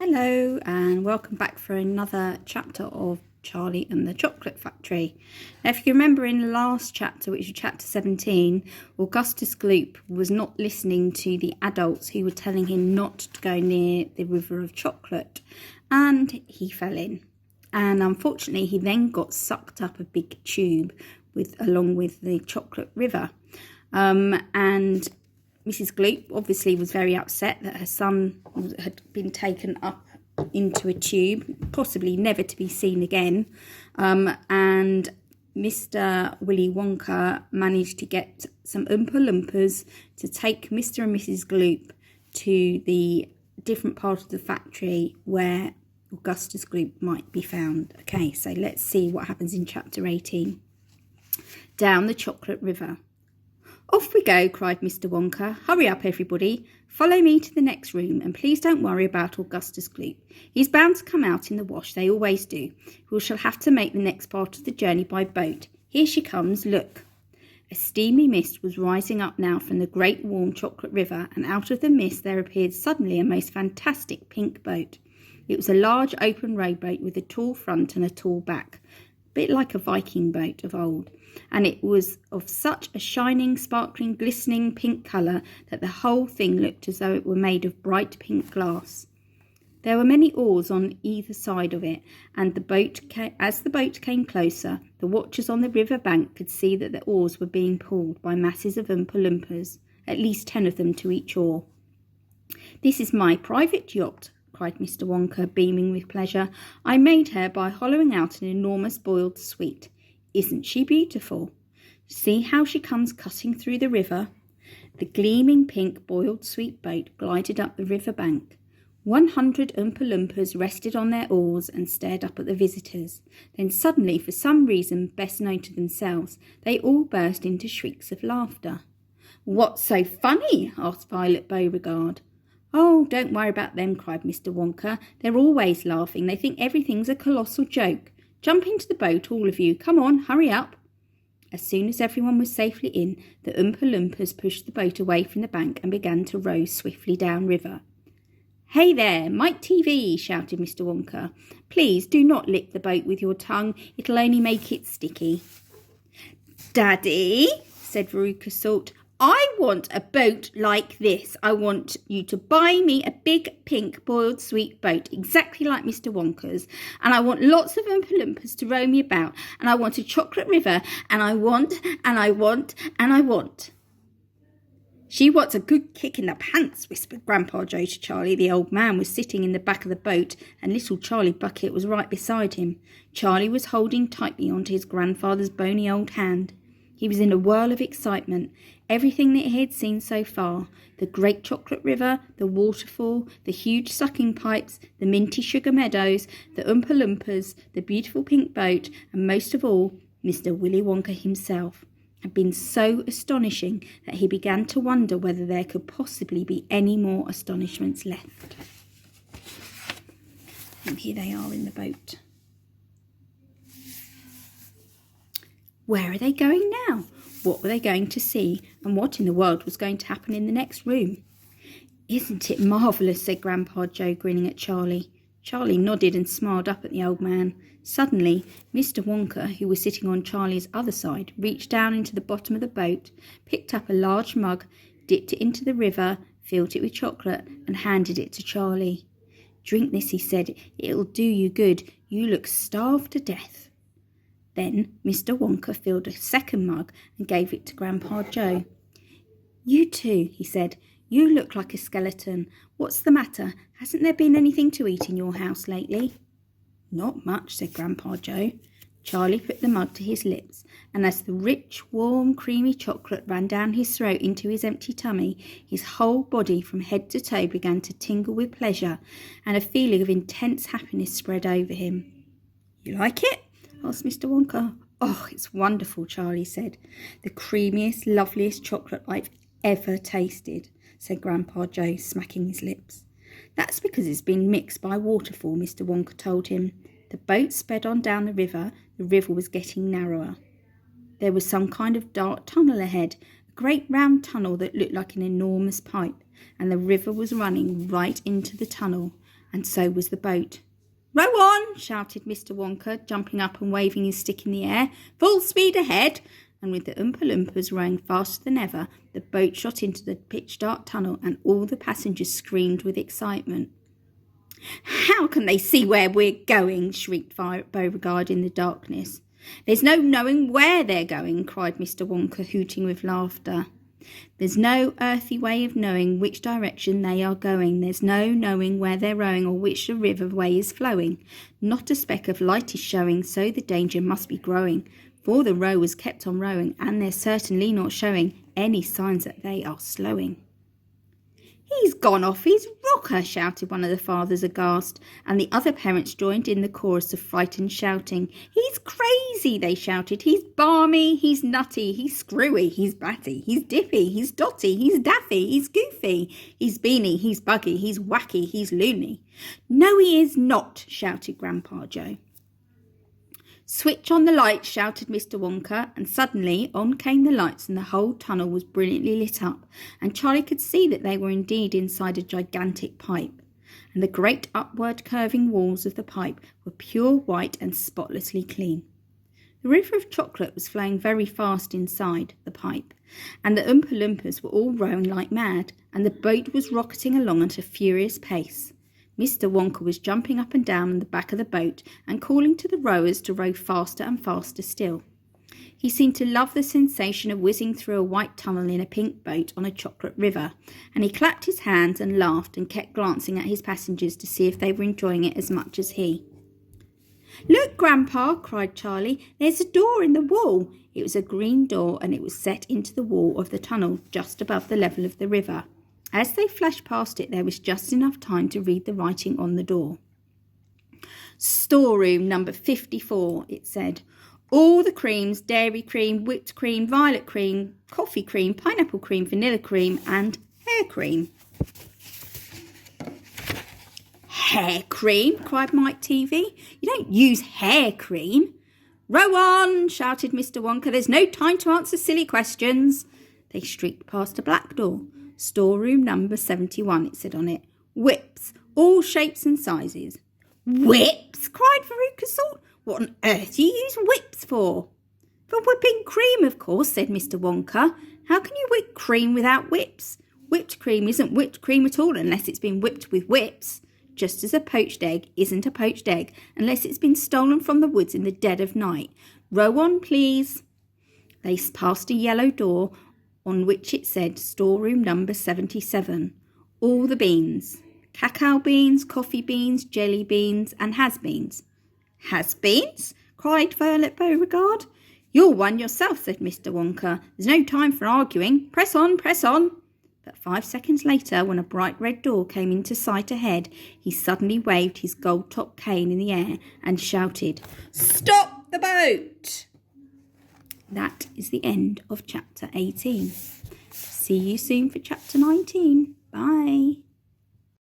Hello and welcome back for another chapter of Charlie and the Chocolate Factory. Now, if you remember in the last chapter, which was chapter 17, Augustus Gloop was not listening to the adults who were telling him not to go near the river of chocolate, and he fell in. And unfortunately, he then got sucked up a big tube along with the chocolate river. And Mrs. Gloop obviously was very upset that her son had been taken up into a tube, possibly never to be seen again. And Mr. Willy Wonka managed to get some Oompa Loompas to take Mr. and Mrs. Gloop to the different part of the factory where Augustus Gloop might be found. Okay, so let's see what happens in chapter 18. Down the Chocolate River. Off we go, cried Mr. Wonka. Hurry up, everybody. Follow me to the next room, and please don't worry about Augustus Gloop. He's bound to come out in the wash, they always do. We shall have to make the next part of the journey by boat. Here she comes, look. A steamy mist was rising up now from the great warm chocolate river, and out of the mist there appeared suddenly a most fantastic pink boat. It was a large open rowboat with a tall front and a tall back, a bit like a Viking boat of old. And it was of such a shining, sparkling, glistening pink colour that the whole thing looked as though it were made of bright pink glass. There were many oars on either side of it, and as the boat came closer, the watchers on the river bank could see that the oars were being pulled by masses of Oompa Loompas, at least 10 of them to each oar. This is my private yacht, cried Mr. Wonka, beaming with pleasure. I made her by hollowing out an enormous boiled sweet. Isn't she beautiful? See how she comes cutting through the river. The gleaming pink boiled sweet boat glided up the river bank. 100 Oompa Loompas rested on their oars and stared up at the visitors. Then suddenly, for some reason best known to themselves, they all burst into shrieks of laughter. What's so funny? Asked Violet Beauregard. Oh, don't worry about them, cried Mr. Wonka. They're always laughing. They think everything's a colossal joke. Jump into the boat, all of you. Come on, hurry up. As soon as everyone was safely in, the Oompa Loompas pushed the boat away from the bank and began to row swiftly downriver. Hey there, Mike TV, shouted Mr. Wonka. Please do not lick the boat with your tongue. It'll only make it sticky. Daddy, said Veruca Salt, I want a boat like this. I want you to buy me a big pink boiled sweet boat, exactly like Mr. Wonka's. And I want lots of Oompa Loompas to row me about. And I want a chocolate river. And I want. She wants a good kick in the pants, whispered Grandpa Joe to Charlie. The old man was sitting in the back of the boat, and little Charlie Bucket was right beside him. Charlie was holding tightly onto his grandfather's bony old hand. He was in a whirl of excitement. Everything that he had seen so far, the great chocolate river, the waterfall, the huge sucking pipes, the minty sugar meadows, the Oompa Loompas, the beautiful pink boat, and most of all, Mr. Willy Wonka himself, had been so astonishing that he began to wonder whether there could possibly be any more astonishments left. And here they are in the boat. Where are they going now? What were they going to see? And what in the world was going to happen in the next room? Isn't it marvellous, said Grandpa Joe, grinning at Charlie. Charlie nodded and smiled up at the old man. Suddenly, Mr. Wonka, who was sitting on Charlie's other side, reached down into the bottom of the boat, picked up a large mug, dipped it into the river, filled it with chocolate, and handed it to Charlie. Drink this, he said. It'll do you good. You look starved to death. Then Mr. Wonka filled a second mug and gave it to Grandpa Joe. You too, he said. You look like a skeleton. What's the matter? Hasn't there been anything to eat in your house lately? Not much, said Grandpa Joe. Charlie put the mug to his lips, and as the rich, warm, creamy chocolate ran down his throat into his empty tummy, his whole body from head to toe began to tingle with pleasure, and a feeling of intense happiness spread over him. You like it? Asked Mr. Wonka. Oh, it's wonderful, Charlie said. The creamiest, loveliest chocolate I've ever tasted, said Grandpa Joe, smacking his lips. That's because it's been mixed by waterfall, Mr. Wonka told him. The boat sped on down the river. The river was getting narrower. There was some kind of dark tunnel ahead, a great round tunnel that looked like an enormous pipe, and the river was running right into the tunnel. and so was the boat. "Row on!" shouted Mr. Wonka, jumping up and waving his stick in the air. "Full speed ahead!" And with the Oompa Loompas rowing faster than ever, the boat shot into the pitch-dark tunnel and all the passengers screamed with excitement. "How can they see where we're going?" shrieked Beauregard in the darkness. "There's no knowing where they're going," cried Mr. Wonka, hooting with laughter. "There's no earthly way of knowing which direction they are going. There's no knowing where they're rowing or which the river way is flowing. Not a speck of light is showing, so the danger must be growing. For the rowers kept on rowing, and they're certainly not showing any signs that they are slowing." "He's gone off his rocker," shouted one of the fathers aghast, and the other parents joined in the chorus of frightened shouting. "He's crazy," they shouted. "He's balmy, he's nutty, he's screwy, he's batty, he's dippy, he's dotty, he's daffy, he's goofy, he's beany, he's buggy, he's wacky, he's loony." "No, he is not," shouted Grandpa Joe. "Switch on the lights," shouted Mr. Wonka, and suddenly on came the lights and the whole tunnel was brilliantly lit up, and Charlie could see that they were indeed inside a gigantic pipe, and the great upward curving walls of the pipe were pure white and spotlessly clean. The river of chocolate was flowing very fast inside the pipe, and the Oompa Loompas were all rowing like mad, and the boat was rocketing along at a furious pace. Mr. Wonka was jumping up and down on the back of the boat and calling to the rowers to row faster and faster still. He seemed to love the sensation of whizzing through a white tunnel in a pink boat on a chocolate river, and he clapped his hands and laughed and kept glancing at his passengers to see if they were enjoying it as much as he. "Look, Grandpa," cried Charlie, "there's a door in the wall." It was a green door, and it was set into the wall of the tunnel just above the level of the river. As they flashed past it, there was just enough time to read the writing on the door. "Storeroom number 54, it said. "All the creams, dairy cream, whipped cream, violet cream, coffee cream, pineapple cream, vanilla cream, and hair cream." "Hair cream?" cried Mike TV. "You don't use hair cream." "Row on!" shouted Mr. Wonka. "There's no time to answer silly questions." They streaked past a black door. "Storeroom number 71, it said on it. "Whips, all shapes and sizes." "Whips?" cried Veruca Salt. "What on earth do you use whips for?" "For whipping cream, of course," said Mr. Wonka. "How can you whip cream without whips? Whipped cream isn't whipped cream at all unless it's been whipped with whips. Just as a poached egg isn't a poached egg unless it's been stolen from the woods in the dead of night. Row on, please." They passed a yellow door on which it said "Storeroom number 77. All the beans. Cacao beans, coffee beans, jelly beans, and has-beens." "Has-beens?" cried Violet Beauregard. "You're one yourself," said Mr. Wonka. "There's no time for arguing. Press on, press on." But 5 seconds later, when a bright red door came into sight ahead, he suddenly waved his gold-topped cane in the air and shouted, "Stop the boat!" That is the end of chapter 18. See you soon for chapter 19. Bye.